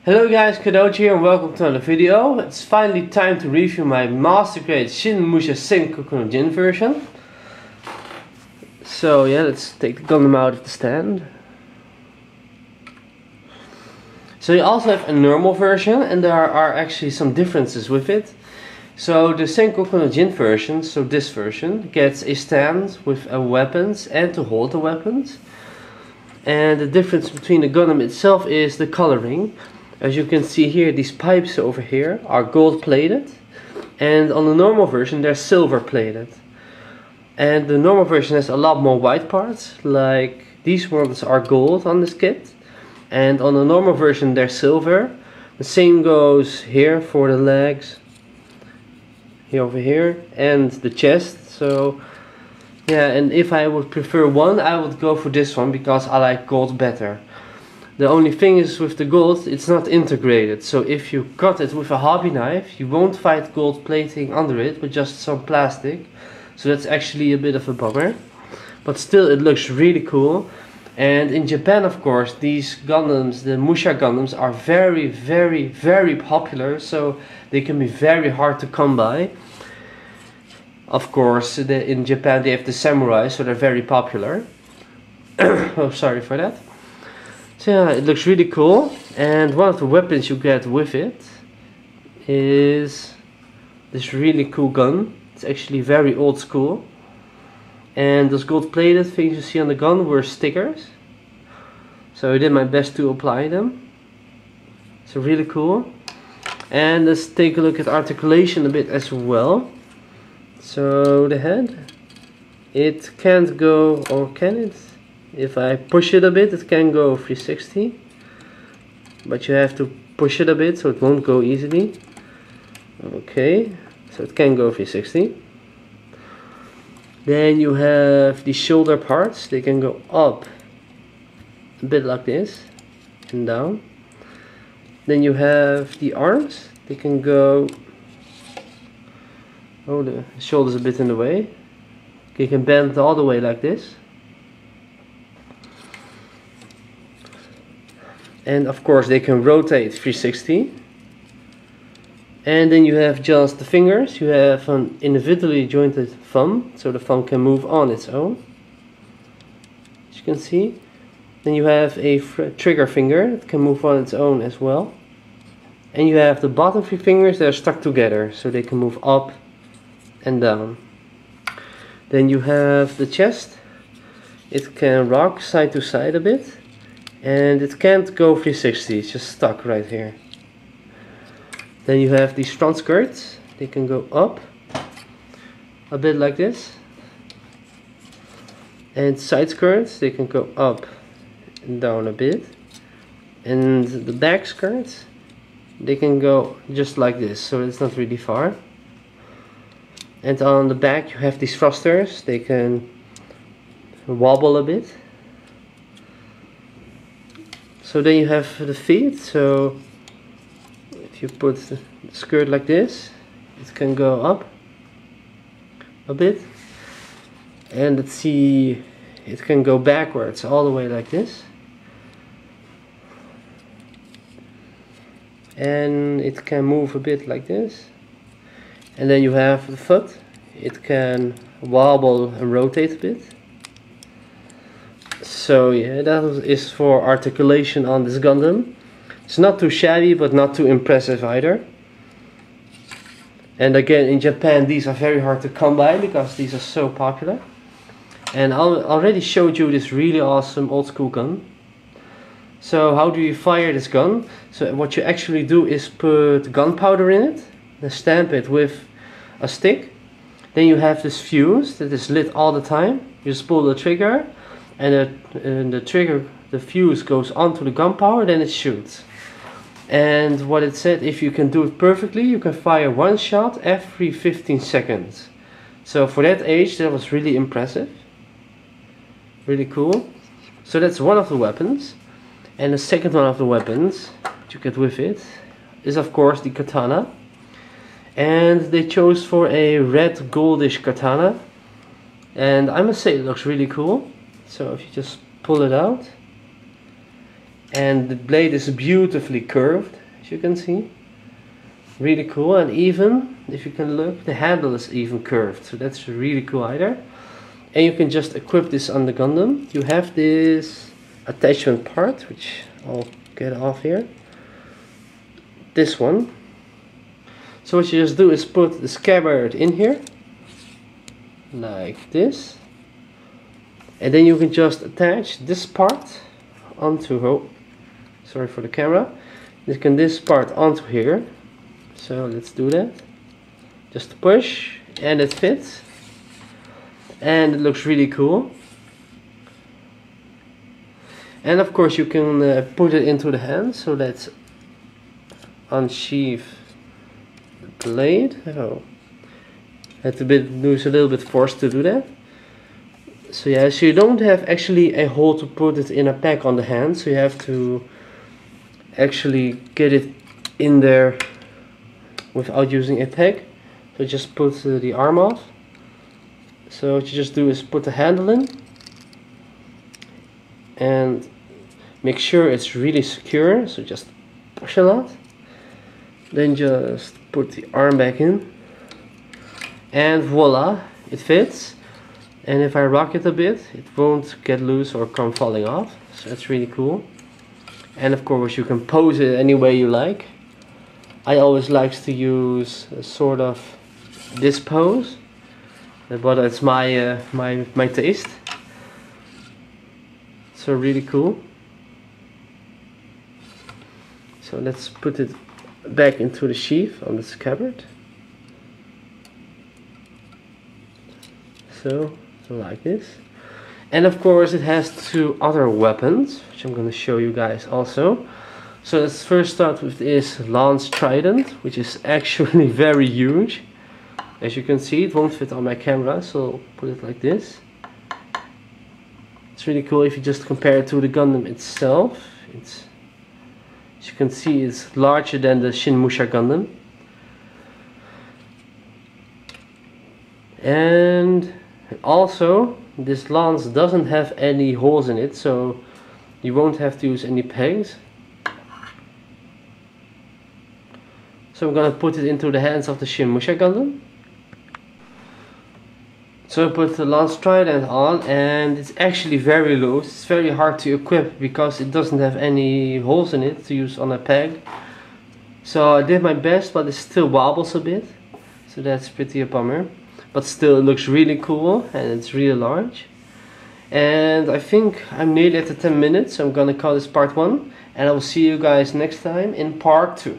Hello guys, Kadoji here and welcome to another video. It's finally time to review my Mastergrade Shin Musha Gundam version. So yeah, let's take the Gundam out of the stand. So you also have a normal version and there are actually some differences with it. So the Senkoku Jin version, so this version, gets a stand with weapons and to hold the weapons. And the difference between the Gundam itself is the coloring. As you can see here, these pipes over here are gold plated, and on the normal version they're silver plated. And the normal version has a lot more white parts, like these ones are gold on this kit, and on the normal version they're silver. The same goes here for the legs, here over here, and the chest. So yeah, and if I would prefer one, I would go for this one because I like gold better. The only thing is with the gold, it's not integrated. So if you cut it with a hobby knife, you won't find gold plating under it, but just some plastic. So that's actually a bit of a bummer. But still, it looks really cool. And in Japan, of course, these Gundams, the Musha Gundams, are very popular. So they can be very hard to come by. Of course, in Japan they have the samurai, so they're very popular. Oh, sorry for that. So yeah, it looks really cool, and one of the weapons you get with it is this really cool gun. It's actually very old school, and those gold plated things you see on the gun were stickers, so I did my best to apply them. So really cool. And let's take a look at articulation a bit as well. So the head, it can't go, or can it? If I push it a bit, it can go 360, but you have to push it a bit so it won't go easily. Okay, so it can go 360. Then you have the shoulder parts, they can go up a bit like this and down. Then you have the arms, they can go, oh, the shoulder's a bit in the way. You can bend all the way like this. And of course they can rotate 360. And then you have just the fingers. You have an individually jointed thumb, so the thumb can move on its own, as you can see. Then you have a trigger finger that can move on its own as well. And you have the bottom three fingers that are stuck together, so they can move up and down. Then you have the chest. It can rock side to side a bit. And it can't go 360, it's just stuck right here. Then you have these front skirts, they can go up a bit like this. And side skirts, they can go up and down a bit. And the back skirts, they can go just like this, so it's not really far. And on the back you have these thrusters, they can wobble a bit. So then you have the feet, so if you put the skirt like this, it can go up a bit. And let's see, it can go backwards all the way like this. And it can move a bit like this. And then you have the foot, it can wobble and rotate a bit. So yeah, that is for articulation on this Gundam. It's not too shabby, but not too impressive either. And again, in Japan these are very hard to come by because these are so popular. And I already showed you this really awesome old school gun. So how do you fire this gun? So what you actually do is put gunpowder in it, then stamp it with a stick. Then you have this fuse that is lit all the time. You just pull the trigger, and the fuse goes onto the gunpowder, then it shoots. And what it said, if you can do it perfectly, you can fire one shot every 15 seconds. So for that age, that was really impressive. Really cool. So that's one of the weapons. And the second one of the weapons that you get with it is of course the katana. And they chose for a red goldish katana. And I must say it looks really cool. So if you just pull it out, and the blade is beautifully curved, as you can see. Really cool, and even if you can look, the handle is even curved, so that's really cool either. And you can just equip this on the Gundam. You have this attachment part, which I'll get off here. This one. So what you just do is put the scabbard in here, like this. And then you can just attach this part onto, oh, sorry for the camera. You can this part onto here. So let's do that. Just push and it fits. And it looks really cool. And of course you can put it into the hand. So let's unsheath the blade. Oh, had to use a little bit force to do that. So yeah, so you don't have actually a hole to put it in a pack on the hand. So you have to actually get it in there without using a tag. So just put the arm off. So what you just do is put the handle in and make sure it's really secure, so just push a lot. Then just put the arm back in and voila, it fits. And if I rock it a bit, it won't get loose or come falling off, so that's really cool. And of course you can pose it any way you like. I always like to use a sort of this pose, but it's my my taste. So really cool. So let's put it back into the sheath on the scabbard. So like this. And of course it has two other weapons, which I'm going to show you guys also. So let's first start with this Lance Trident, which is actually very huge. As you can see, it won't fit on my camera, so I'll put it like this. It's really cool if you just compare it to the Gundam itself. It's, as you can see, it's larger than the Shin Musha Gundam. And also, this lance doesn't have any holes in it, so you won't have to use any pegs. So I'm gonna put it into the hands of the Shin Musha Gundam. So I put the Lance Trident on, and it's actually very loose. It's very hard to equip because it doesn't have any holes in it to use on a peg. So I did my best, but it still wobbles a bit. So that's pretty a bummer. But still it looks really cool and it's really large. And I think I'm nearly at the 10 minutes, so I'm gonna call this part 1. And I will see you guys next time in part 2.